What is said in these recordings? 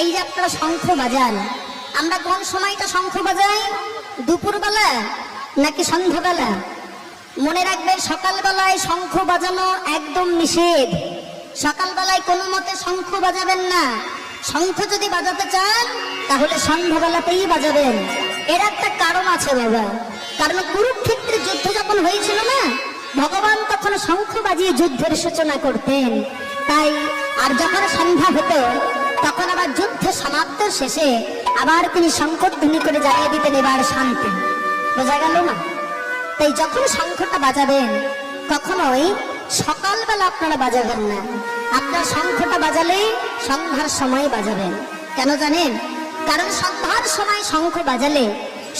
এই যে আপনারা শঙ্খ বাজান, আমরা কোন সময়টা শঙ্খ বাজাই? দুপুরবেলা নাকি সন্ধ্যাবেলা? মনে রাখবেন, সকালবেলায় শঙ্খ বাজানো একদম নিষেধ। সকালবেলায় কোনো মতে শঙ্খ বাজাবেন না। শঙ্খ যদি বাজাতে চান তাহলে সন্ধ্যাবেলাতেই বাজাবেন। এর একটা কারণ আছে বাবা, কারণ কুরুক্ষেত্রে যুদ্ধ যখন হয়েছিল না, ভগবান তখন শঙ্খ বাজিয়ে যুদ্ধের সূচনা করতেন। তাই আর যখন সন্ধ্যা হতো তখন আবার যুদ্ধ সমাপ্তির শেষে আবার তিনি শঙ্খধ্বনি করে জ্বালিয়ে দিতেন, এবার শান্তি। বোঝা গেল না? তাই যখন শঙ্খটা বাজাবেন কখনোই সকালবেলা আপনারা বাজাবেন না। আপনার শঙ্খটা বাজালে সন্ধ্যার সময় বাজাবেন। কেন জানেন? কারণ সন্ধ্যার সময় শঙ্খ বাজালে,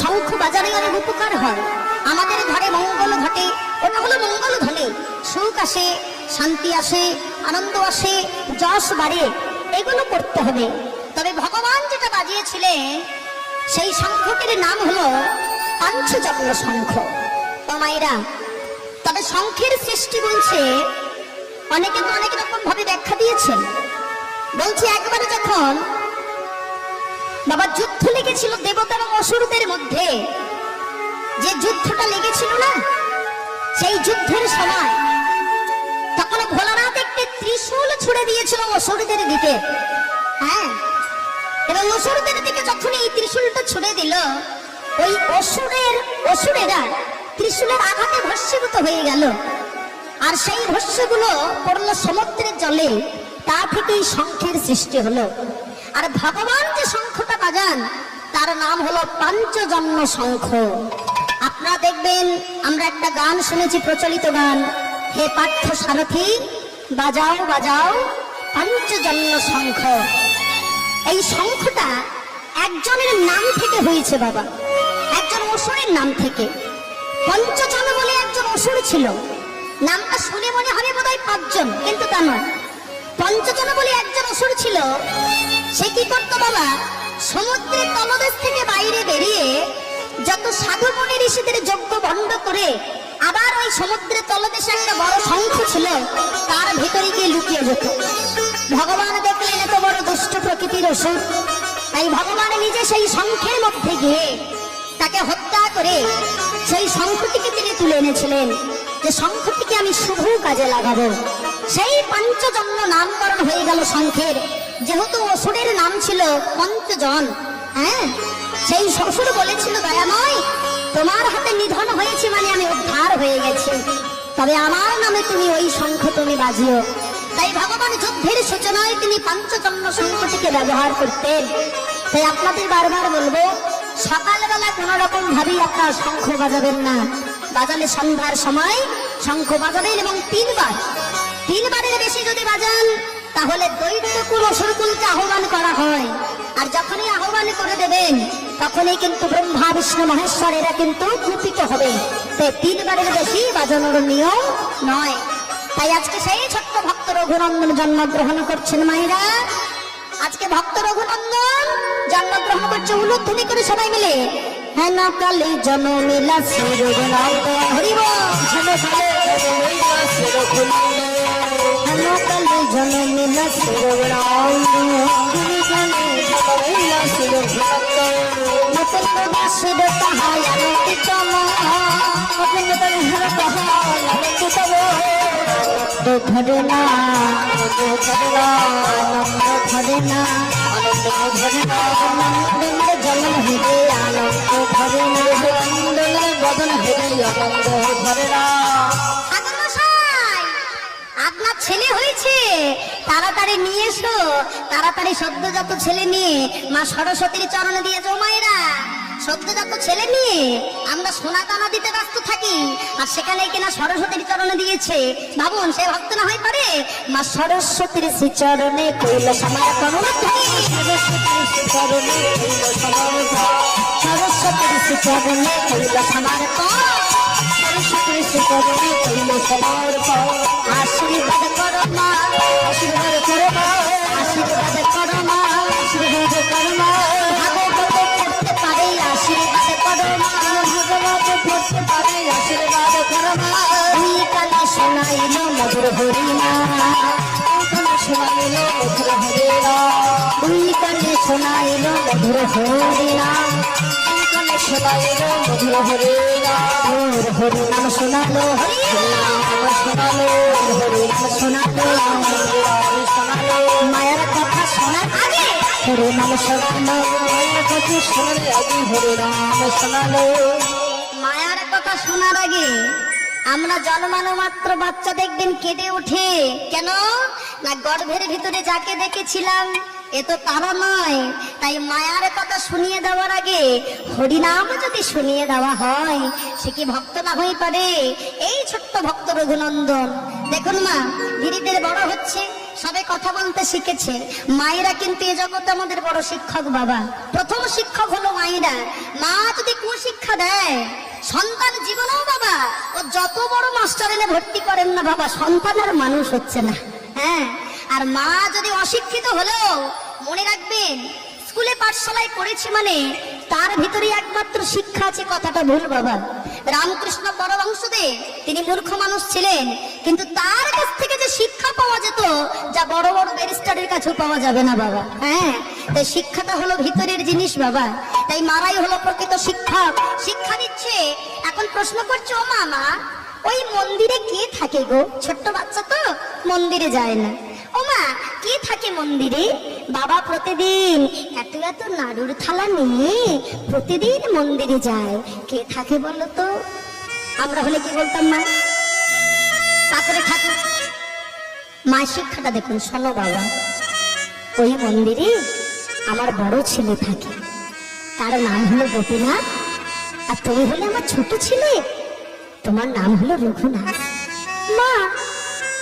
শঙ্খ বাজালে অনেক উপকার হয়। আমাদের ঘরে মঙ্গল ঘটে, ওটা হলো মঙ্গল ধ্বনি। সুখ আসে, শান্তি আসে, আনন্দ আসে, যশ বাড়ে, এগুলো করতে হবে। তবে ভগবান যেটা বাজিয়েছিলেন সেই শঙ্খটির নাম হলো পাঞ্চজন্য শঙ্খ। ও মায়েরা, তবে শঙ্খের সৃষ্টি বলছে, অনেকে তো অনেক রকম ভাবে ব্যাখ্যা দিয়েছেন। বলছে একবারে যখন বাবা যুদ্ধ লেগেছিল দেবতা এবং অসুরদের মধ্যে, যে যুদ্ধটা লেগেছিল না, সেই যুদ্ধের সময় তখন ভোলানাথ একটি ত্রিশূল ছুড়ে দিয়েছিল অসুরদের দিকে। হ্যাঁ, এবং অসুরদের দিকে যখন এই ত্রিশূলটা ছুড়ে দিল, ওই অসুরেরা ত্রিশূলের আঘাতে ভস্মীভূত হয়ে গেল। আর সেই ভস্মগুলো পড়লো সমুদ্রের জলে। তা থেকেই শঙ্খের সৃষ্টি হলো। আর ভগবান যে শঙ্খটা বাজান তার নাম হলো পাঞ্চজন্য শঙ্খ। আপনারা দেখবেন, আমরা একটা গান শুনেছি, প্রচলিত গান, হে পার্থ সারথি বাজাও বাজাও পাঞ্চজন্য শঙ্খ। এই শঙ্খটা একজনের নাম থেকে হয়েছে বাবা, একজন অসুরের নাম থেকে। পঞ্চজন বলে একজন অসুর ছিল, নামটা শুনে মনে হবে বোধহয় 5 জন, কিন্তু তা নয়। পঞ্চজন বলে একজন অসুর ছিল। সে কি করতো বাবা? সমুদ্রের তলদেশ থেকে বাইরে বেরিয়ে যত সাধু মুনি ঋষিদের যজ্ঞ ভণ্ড করে আবার ওই সমুদ্রের তলদেশে একটা বড় শঙ্খ ছিল, তার ভেতরে গিয়ে লুকিয়ে যেত। ভগবান দেখলেন এত বড় দুষ্ট প্রকৃতির অসুর, তাই ভগবান নিজে সেই শঙ্খের মধ্যে গিয়ে তাকে হত্যা করে সেই শঙ্খটিকে তিনি তুলে এনেছিলেন, যে শঙ্খটিকে আমি শুভ কাজে লাগাবো। সেই পাঞ্চজন্য নামকরণ হয়ে গেল শঙ্খের। যেহেতু অসুরের নাম ছিল পঞ্চজন, হ্যাঁ, সেই শ্বশুর বলেছিল, দয়াময় তোমার হাতে নিধন হয়েছে মানে আমি উদ্ধার হয়ে গেছি, তবে আমার নামে তুমি ওই শঙ্খ তুমি বাজিও। তাই ভগবান যুদ্ধের সূচনায় তিনি পাঞ্চজন্য শঙ্খটিকে ব্যবহার করতেন। তাই আপনাদের বারবার বলবো, সকালবেলা কোন রকম ভাবেই আপনার শঙ্খ বাজাবেন না। বাজালে সন্ধ্যার সময় শঙ্খ বাজাবেন, এবং 3 বার, 3 বারের বেশি যদি বাজান তাহলে দৈত্যকুল অসুরকুলকে আহ্বান করা হয়। আর যখনই আহ্বান করে দেবেন তখনই কিন্তু ব্রহ্মা বিষ্ণু মহেশ্বর এরা কিন্তু কুপিত হবে। তাই 3 বারের বেশি বাজানোর নিয়ম নয়। তাই আজকে সেই ছোট্ট ভক্ত রঘুনন্দন জন্মগ্রহণ করছেন মায়েরা। আজকে ভক্ত রঘুনন্দন জন্মগ্রহণ করছে, উলুধ্বনি করে সবাই মিলে, হ্যাঁ না কালে জনমিলা শ্রী রঘুনন্দন হরিব, হ্যাঁ না কালে জনমিলা শ্রী রঘুনন্দন, হ্যাঁ না কালে জনমিলা শ্রী রঘুনন্দন, জনমিলা শ্রী রঘুনন্দন, নতুন বাসুর তাহাই আনন্দিত মন, নতুন হর তাহাই আনন্দিত মন, ধরে না আনন্দ ধরে না, আনন্দ ধরে না, আনন্দের জলন হেরে আনন্দ ধরে না, আনন্দের বদন হেরে আনন্দ ধরে না। আপনার ছেলে হয়েছে, তাড়াতাড়ি নিয়ে এসো, তাড়াতাড়ি সদ্যজাত ছেলে নিয়ে মা সরস্বতীর চরণে দিয়েছে। ও মায়েরা, সদ্যজাত ছেলে নিয়ে আমরা সোনা দানা দিতে ব্যস্ত থাকি, আর সেখানে কিনা সরস্বতীর চরণে দিয়েছে। ভাবুন, সে ভক্ত না হয়ে পারে? মা সরস্বতীর শ্রী চরণে কইল সমর্পণ, সরস্বতীর শ্রী চরণে কইল সমর্পণ, সরস্বতীর শ্রী চরণে কইল সমর্পণ, সরস্বতীর শ্রী চরণে কইল সমর্পণ। আশীর্বাদ করো মা, আশীর্বাদ করো মা, আশীর্বাদ করো মা, আশীর্বাদ করো মা, ভাগবত পড়তে পারে আশীর্বাদ করো মা, ভাগবত পড়তে পারে আশীর্বাদ করো মা। দুই কানে শোনাইল মধুর হরিনাম, শোনাইল মধুর হরিনাম, ওই কানে শোনাইল মধুর হরিনাম, কানে শোনাইল মধুর হরিনাম, হরিনাম শোনালো, হরিনাম শোনালো, হরিনাম শোনালো, শোনালো মায়ের কথা শোনার আগে হরিনাম শোনালো, মায়ের কথা শোনার আগে হরিনাম শোনালো। মায়ার কথা শোনার আগে আমরা জন্মানো মাত্র বাচ্চা দেখবেন কেঁদে ওঠে, কেন না গর্ভের ভিতরে যাকে দেখেছিলাম এ তো তারা নয়। তাই মায়ার কথা শুনিয়ে দেওয়ার আগে হরিনাম যদি শুনিয়ে দেওয়া হয় সে কি ভক্ত না হয়ে পারে? এই ছোট্ট ভক্ত রঘুনন্দন দেখুন মা ধীরে ধীরে বড় হচ্ছে, সবে কথা বলতে শিখেছে। মায়েরা কিন্তু এ জগতে আমাদের বড় শিক্ষক বাবা, প্রথম শিক্ষক হলো মায়েরা। মা যদি কুশিক্ষা দেয় সন্তান জীবনেও বাবা ও যত বড় মাস্টার এনে ভর্তি করেন না বাবা, সন্তান আর মানুষ হচ্ছে না। হ্যাঁ, আর মা যদি অশিক্ষিত হলেও মনে রাখবেন স্কুলে পাঠশালায় করেছি মানে তার ভিতরে একমাত্র শিক্ষা আছে, কথাটা ভুল বাবা। রামকৃষ্ণ পরমহংসদেব তিনি মূর্খ মানুষ ছিলেন, কিন্তু তার কাছ থেকে যে শিক্ষা পাওয়া যেত যা বড় বড় ব্যারিস্টারের কাছেও পাওয়া যাবে না বাবা। হ্যাঁ, তাই শিক্ষাটা হলো ভিতরের জিনিস বাবা। তাই মারাই হলো প্রকৃত শিক্ষক, শিক্ষা দিচ্ছে। এখন প্রশ্ন করছে ও মামা ওই মন্দিরে কে থাকে গো? ছোট্ট বাচ্চা তো মন্দিরে যায় না। ও মা কে থাকে মন্দিরে? বাবা প্রতিদিন এত এত নাড়ুর থালা নিয়ে প্রতিদিন মন্দিরে যায়। কে থাকে বলো তো? আমরা হলে কি বলতাম মা? তারপরে ঠাকুর মায়ের শিক্ষাটা দেখুন, শোনো বাবা ওই মন্দিরে আমার বড় ছেলে থাকে, তার নাম হলো গোপীনাথ, আর তুমি হলে আমার ছোট ছেলে, তোমার নাম হলো রঘুনাথ। মা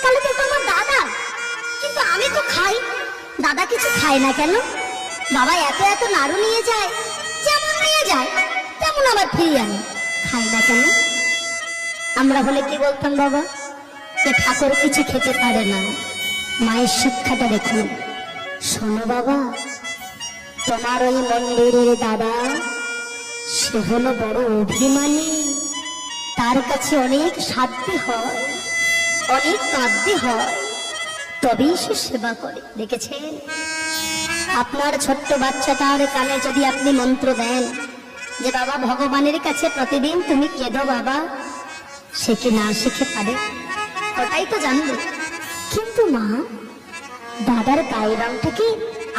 তাহলে তো আমার দাদা, কিন্তু আমি তো খাই, দাদা কিছু খায় না কেন? বাবা এত এত নাড়ু নিয়ে যায়, যেমন নিয়ে যায় তেমন আবার ফিরিয়ে আনে, খায় না কেন? আমরা হলে কি বলতাম বাবা? যে ঠাকুর কিছু খেতে পারে না। মায়ের শিক্ষাটা দেখুন, শোনো বাবা তোমার ওই মন্দিরের দাদা সে হলো বড় অভিমানী, তার কাছে অনেক সাধ্য হয়, অনেক কাঁদতে হয়, তবেই সে সেবা করে। দেখেছেন আপনার ছোট্ট বাচ্চাটার কানে যদি আপনি মন্ত্র দেন যে বাবা ভগবানের কাছে প্রতিদিন তুমি কেঁদো বাবা, সে কি না শিখে পারে? ওটাই তো জানবে। কিন্তু মা দাদার গায়ের রংটা কি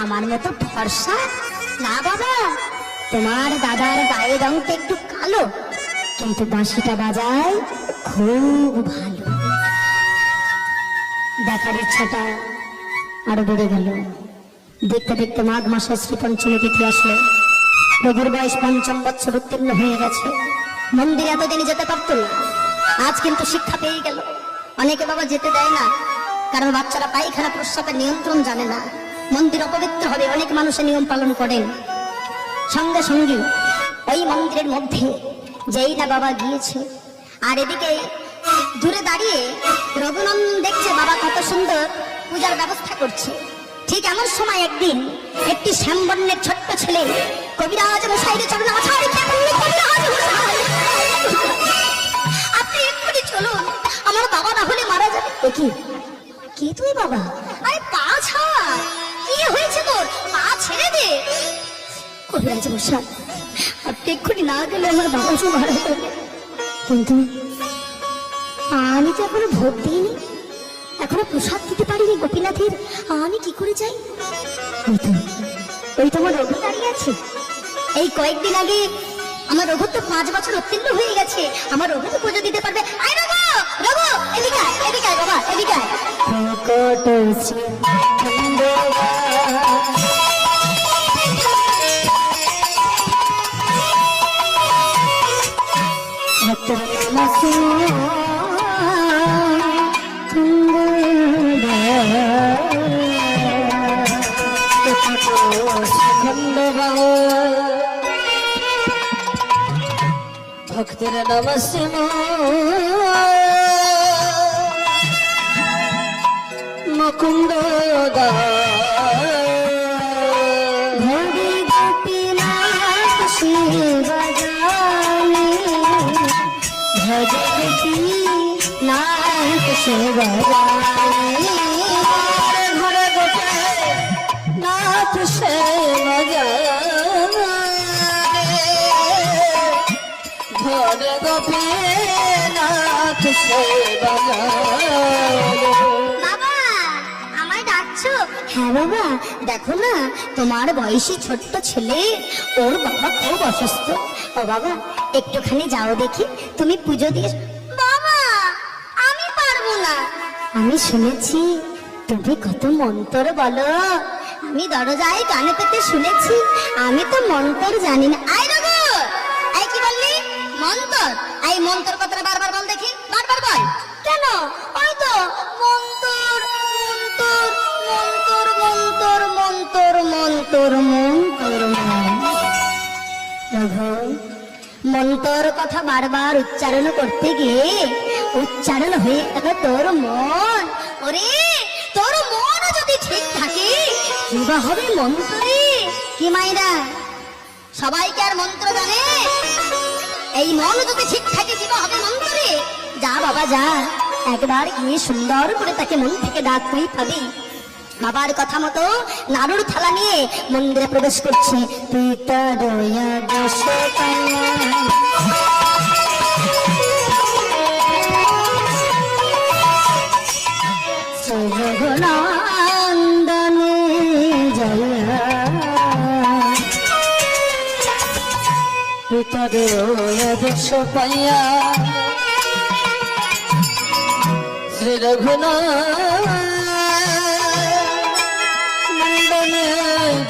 আমার মতো ফর্সা? না বাবা, তোমার দাদার গায়ের রংটা একটু কালো, কিন্তু বাঁশিটা বাজায় খুব ভালো। দেখার ইচ্ছাটা আরো বেড়ে গেল। দেখতে দেখতে মাঘ মাসে শ্রী পঞ্চমী তিথি আসলো। রঘুর বয়স ৫ম বৎসর উত্তীর্ণ হয়ে গেছে। মন্দিরে এতদিন যেতে পারত না, আজ কিন্তু শিক্ষা পেয়ে গেল। অনেকে বাবা যেতে দেয় না, কারণ বাচ্চারা পায়খানা প্রস্রাবের নিয়ন্ত্রণ জানে না। মন্দির অপবিত্র হবে, অনেক মানুষের নিয়ম পালন করেন। সঙ্গে সঙ্গে ওই মন্দিরের মধ্যে যেই না বাবা গিয়েছে, আর এদিকে দূরে দাঁড়িয়ে রঘুনন্দন দেখছে বাবা কত সুন্দর পূজার ব্যবস্থা করছে। ঠিক এমন সময় একদিন একটি শ্যামবর্ণের ছোট্ট ছেলে কবিরাজ মশাইয়ের চরণে আছাড় খেয়ে বলল, কবিরাজ মশাই আপনি এক্ষুনি চলুন, আমার বাবা না হলে মারা যাবে। কি কি তুই বাবা? আরে পা ছাড়, কি হয়েছে তোর? পা ছেড়ে দে। কবিরাজ মশাই আপনি এক্ষুনি না গেলে আমার বাবা যে মারা যাবে। কিন্তু আমি তো এখনো ভোট দিইনি, এখনো প্রসাদ দিতে পারিনি গোপীনাথের, আমি কি করে যাই? ওই তোমার রঘু দাঁড়িয়ে আছে। এই কয়েকদিন আগে আমার রঘু তো 5 বছর উত্তীর্ণ হয়ে গেছে, আমার রঘু তো পুজো দিতে পারবে। আয় রঘু, রঘু এদিকে আয়, এদিকে আয় বাবা, এদিকে আয়। ভক্তের নমস্তে মুকুন্দ ঘড়ি গোপীনাথ শিব জানি ভজতি নাথ শিব জানি ঘরে গোপীনাথ সে ঘরে গোপীনাথ সে বাবা আমায় ডাকছো? হ্যাঁ বাবা, দেখো না তোমার বয়সী ছোট্ট ছেলে, ওর বাবা খুব অসুস্থ। ও বাবা একটুখানি যাও দেখি, তুমি পুজো দিয়ে। বাবা আমি পারবো না। আমি শুনেছি তুমি কত মন্তর বলো, আমি দরজায় কানে পেতে শুনেছি। আমি তো মন্তর জানি না। আই রঘু, এই কি বললি? মন্তর? এই মন্তর কথাটা বারবার বল দেখি, বারবার বল। কেন? ওই তো মন্তর মন্তর মন্তর মন্তর মন্তর মন্তর মন্তর। রঘু, মন্তর কথা বারবার উচ্চারণ করতে গিয়ে উচ্চারণ হয়ে গেল তোর মন। ওরে তোর মন যদি ঠিক থাকে কিবা হবে মন্ত্রে। কি মাইরা সবাইকে আর মন্ত্র জানে? এই মন যদি ঠিক থাকে কিবা হবে মন্ত্রে। যা বাবা যা, একবার গিয়ে সুন্দর করে তাকে মন থেকে ডাক, তুই পাবি। বাবার কথা মতো নাড়ুর থালা নিয়ে মন্দিরে প্রবেশ করছে। পিতা দয়া দশে জগনন্দনে জয়া পিতা দয়া দশ পাইয়া শ্রী রঘুনন্দনে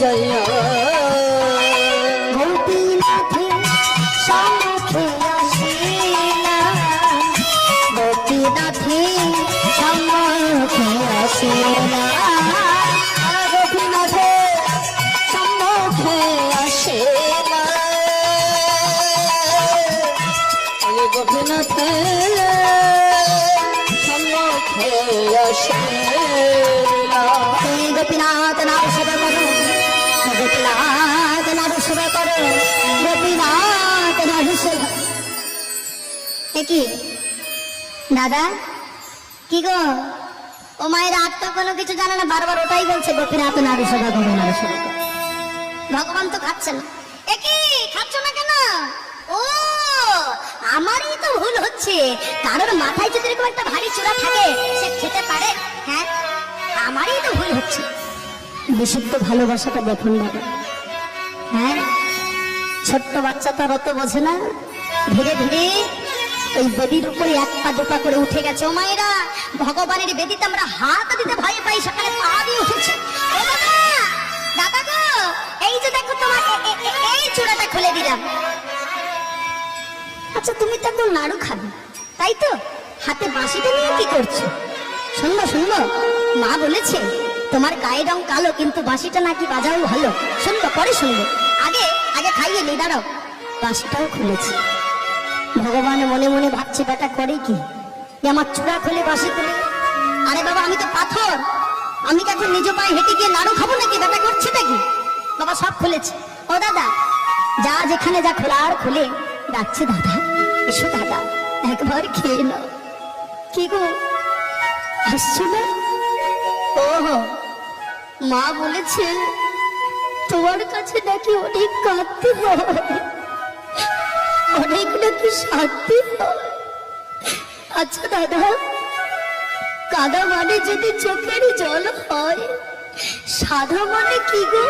জয়া গোপীনাথে সম্মুখে আসিলা, গোপীনাথে সম্মুখে আসিলা, গোপীনাথে সম্মুখে আসিলা, গোপীনাথে সম্মুখে আসিলা। গোপীনাথ নাম সেবা করো, গোপীনাথ নাম সেবা করো, গোপীনাথ নাম সেবা। কি দাদা? কি গো? ও মায়ের আর তো কোনো কিছু জানে না, বারবার ওটাই বলছে গোপীনাথ নাম সেবা করো, নাম সেবা করো। ভগবান তো খাচ্ছে না। কি খাচ্ছ না কেন? ও আমারই তো ভুল হচ্ছে। কারোর মাথায় যদি এরকম একটা ভারী চূড়া থাকে সে খেতে পারে? হ্যাঁ আমারই তো ভুল হচ্ছে। বিশুদ্ধ ভালোবাসাটা দেখুন বাবা। হ্যাঁ ছোট্ট বাচ্চা তো আর অত বোঝে না, ধীরে ধীরে ওই বেদির উপরে এক পা দুপা করে উঠে গেছে। ও মায়েরা, ভগবানের বেদিতে আমরা হাত দিতে ভয় পাই, সেখানে পা দিয়ে উঠেছে। ও বাবা, দাদা গো, এই যে দেখো তোমাকে এই চূড়াটা খুলে দিলাম। আচ্ছা তুমি তো একদম নাড়ু খাবে তাই তো, হাতে বাঁশিটা নিয়ে কি করছো? শুনবো শুনবো, মা বলেছে তোমার গায়ের রং কালো কিন্তু বাঁশিটা নাকি বাজাও ভালো। শুনবো পরে শুনবো, আগে আগে খাইয়ে নি। দাঁড়াও, বাঁশিটাও খুলেছি। ভগবান মনে মনে ভাবছে বেটা করে কি, যে আমার চূড়া খুলে বাঁশি খুলে। আরে বাবা আমি তো পাথর, আমি কি এখন নিজ পায়ে হেঁটে গিয়ে নাড়ু খাবো নাকি? বেটা করছে নাকি? বাবা সব খুলেছে। ও দাদা, যা যেখানে যা খোলার খুলে ডাকছে, দাদা এসো দাদা একবার খেয়ে নাও। কি গো হাসছো না? ওহো, মা বলেছে তোমার কাছে নাকি অনেক কাঁদতে হয়, অনেক নাকি শান্তি হয়। আচ্ছা দাদা, কাদা মানে যদি চোখের জল হয়, সাদা মানে কি গো?